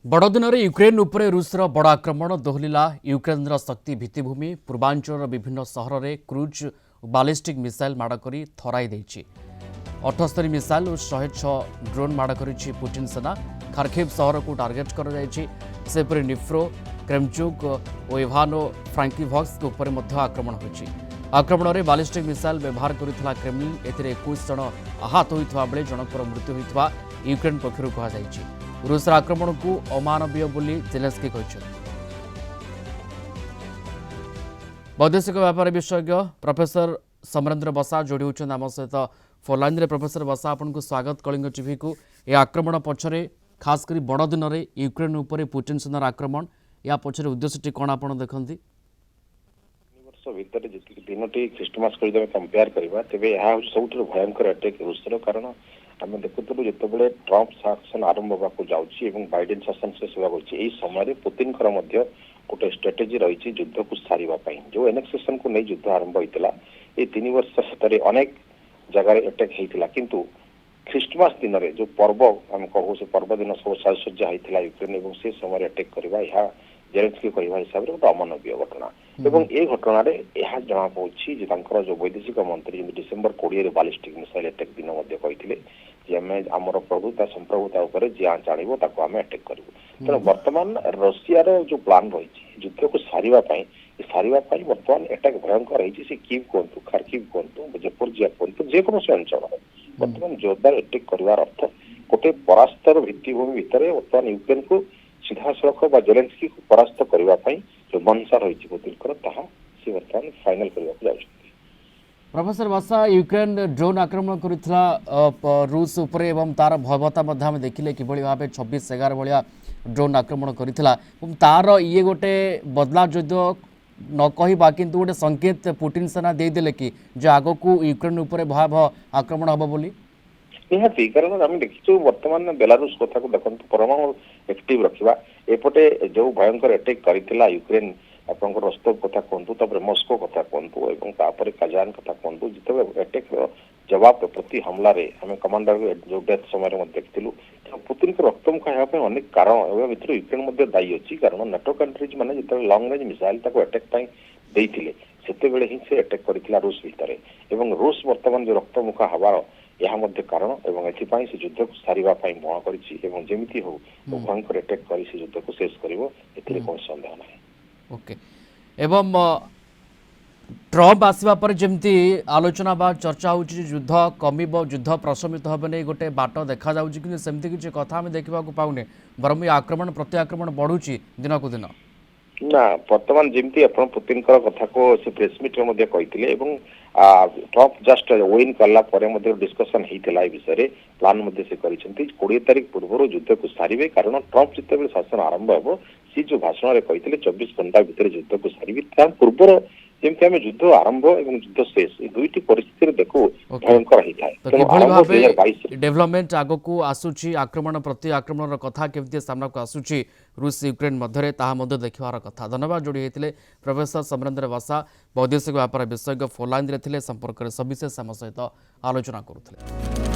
बड़दिन Ukraine उपरे रूसर बड़ आक्रमण दोहलिला यूक्रेन शक्ति भित्तिभूमि पूर्वांचल विभिन्न सहर में क्रूज बालिस्टिक मिसाइल माड़ कर थराई देछि 78 मिसाइल और 106 ड्रोन माड़ कर पुटिन सेना खार्किव सहर को टार्गेट कर निफ्रो क्रेमचुक और इवानो फ्रांकिवक्स उपर आक्रमण होछि। आक्रमण में बालिस्टिक मिसाइल व्यवहार करथिला क्रेमलिन एथिरे 21 जन आहत होइतबा बेले जनकर मृत्यु होइतबा यूक्रेन पक्षरु कहा जायछि। रूसर आक्रमण को अमानवीय बोली जेलेंस्की कहछन्ति। वैदेशिक व्यापार विशेषज्ञ प्रोफेसर समरेंद्र बसा जोड़ी होछन आम सहित फोनलाइन रे। प्रोफेसर बसा आपन को स्वागत कलिंग टीवी को। ए आक्रमण पछरे खास करी बड़ दिन रे यूक्रेन ऊपर पुतिन सेनार आक्रमण या पछरे उद्देश्यटी कोन आपन देखंती? वर्ष भितर जति दिनटी क्रिसमस करी कंपेयर करबा तेबे यह सबुठ भयंकर अटैक रूसर कारण आम देखुलु जिते ट्रंप शासन आरंभ होगा जाऊँगी बाइडेन शासन शेष होगा समय पुतिन गोटे स्ट्रेटेजी रही युद्ध को सारे जो एनेक्सेशन को नहीं युद्ध आरंभ होता ये 3 वर्ष सतरे अनेक जगार अटैक होता किंतु ख्रीष्टमास दिन में जो पर्व आम कहू से पर्व दिन सब साजसज्जा होता यूक्रेन और से समय अटैक करवा यह जेलेंस्की कहवा हिसाब से गोटे अमानवीय घटना एवं ये घटना यह जना पड़े जो वैदेशिक मंत्री डिसेम्बर 20 बालिस्टिक मिसाइल अटैक दिन कहते आमर प्रभुता संप्रभुता जी जाणव आम अटैक करूँ तेणु बर्तमान रशियार जो प्लान रही युद्ध को सारे बर्तमान अटैक भयंकर रही से कीव कहतु खार्किव कहतु जेपोर्जिया कहतु जेकोसी अंचल बर्तमान जोरदार अटैक करार अर्थ गोटे परास्तर भित्तिभूमि भितर बर्तमान यूक्रेन को सीधा सड़क जेलेंस्की को परास्त करने जो मनसा रही पुतिन से बर्तमान फाइनाल करने जाऊँ। प्रोफेसर बसा यूक्रेन ड्रोन आक्रमण करथिला रूस उपरे एवं तार भयवता आम देखिले कि भाव 26-11 भाया ड्रोन आक्रमण करथिला तार ये गोटे बदला युद्ध न कहवा किंतु गोटे संकेत पुतिन सेना देदेले कि जो आग को यूक्रेन उपरे भयावह आक्रमण हम बोली निहाती कारण आम देखीचु वर्तमान बेलारूस कथा को देखो परमाणु एक्टिव रखा एपटे जो भयंकर अटैक करथिला यूक्रेन आपन रस्तव कथा कहतु मस्को कथा कहतु काजान कथा कहतु जिते अटैक जवाब प्रति हमला रे आम कमांडर जो डेथ समय देखिलु पुतिन को रक्तमुख होगा अनेक कारण भर यूक्रेन दायी अच्छी कारण नाटो कंट्रीज मैंने जो लंग रेंज मिसाइल अटैक देते से अटैक करथिला रूस भितर एवं रूस वर्तमान जो रक्तमुखा हवार यह कारण एवं एथिपाई से युद्ध को सारे बण करमी हो भयंकर अटैक कर युद्ध को शेष कर कौन सन्देह ना। ओके एवं ट्रम्प आसवा पर जमती आलोचना बा चर्चा हो युद्ध कमिब युद्ध प्रशमित हे नहीं गोटे बाट देखा कि सेमती किसी कथा आम देखा पाऊने बरम आक्रमण प्रति आक्रमण बढ़ुची दिन को दिन ना बर्तमान जमी आप पुतिन कथा को से प्रेस मीट कहते ट्रम्प जस्ट विन कला डिस्कसन होता विषय प्लान से 20 तारीख पूर्व युद्ध को सारे कारण ट्रम्प जिते शासन आरंभ हो सी जो भाषण में कहते 24 घंटा भितर युद्ध को सारे पूर्व जमी आम युद्ध आरंभ और युद्ध शेष दुईटी परिस्थिति देखू भयंकर होता है। डेवलपमेंट आग को आसूची आक्रमण प्रति आक्रमण कथा केमती सामना को आसूची रूस यूक्रेन मध्य देखार कथा। धन्यवाद जोड़ी होते प्रोफेसर समरेंद्र बसा वैदेशिक व्यापार विशेषज्ञ फोनलाइन रे संपर्क में सविशेष आम सहित आलोचना करुले।